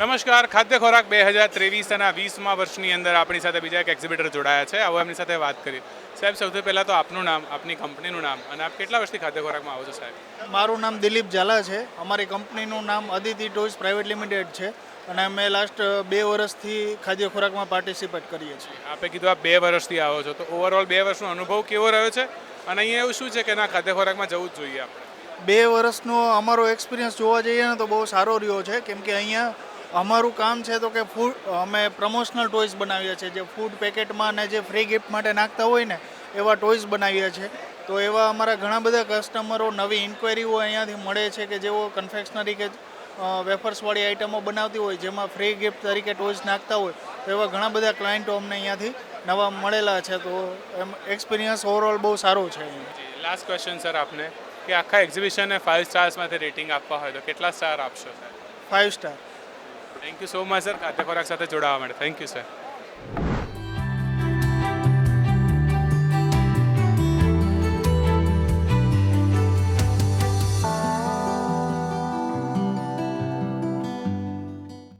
નમસ્કાર. ખાદ્ય ખોરાક 2023 અને 20મા વર્ષની અંદર આપણી સાથે બીજા એક એક્ઝિબિટર જોડાયા છે. આવો એમની સાથે વાત કરીએ. સાહેબ, સૌથી પહેલાં તો આપનું નામ, આપની કંપનીનું નામ અને આપ કેટલા વર્ષથી ખાદ્ય ખોરાકમાં આવો છો સાહેબ? મારું નામ દિલીપ ઝાલા છે. અમારી કંપનીનું નામ અદિતિ ટોયઝ પ્રાઇવેટ લિમિટેડ છે અને અમે લાસ્ટ 2 વર્ષથી ખાદ્ય ખોરાકમાં પાર્ટિસિપેટ કરીએ છીએ. આપે કીધું આપ 2 વર્ષથી આવો છો, તો ઓવરઓલ 2 વર્ષનો અનુભવ કેવો રહ્યો છે અને અહીંયા એવું શું છે કે ના ખાદ્ય ખોરાકમાં જવું જ જોઈએ આપણે? 2 વર્ષનો અમારો એક્સપિરિયન્સ જોવા જઈએ ને તો બહુ સારો રહ્યો છે, કેમ કે અહીંયા અમારું કામ છે તો કે અમે પ્રમોશનલ ટોયઝ બનાવીએ છીએ, જે ફૂડ પેકેટમાં ને જે ફ્રી ગિફ્ટ માટે નાખતા હોય ને એવા ટોયઝ બનાવીએ છીએ. તો એવા અમારા ઘણા બધા કસ્ટમરો નવી ઇન્ક્વાયરીઓ અહીંયાથી મળે છે કે જેઓ કન્ફેક્શનરી કે વેફર્સવાળી આઇટમો બનાવતી હોય જેમાં ફ્રી ગિફ્ટ તરીકે ટોયઝ નાખતા હોય, તો એવા ઘણા બધા ક્લાયન્ટો અમને અહીંયાથી નવા મળેલા છે. તો એમ એક્સપિરિયન્સ ઓવરઓલ બહુ સારો છે. લાસ્ટ ક્વેશ્ચન સર આપને, કે આખા એક્ઝિબિશનને 5 સ્ટાર્સમાંથી રેટિંગ આપવા હોય તો કેટલા સ્ટાર આપશો સાહેબ? 5 star. Thank you so much sir, ખાદ્ય ખોરાક સાથે જોડાવા માટે. Thank you sir.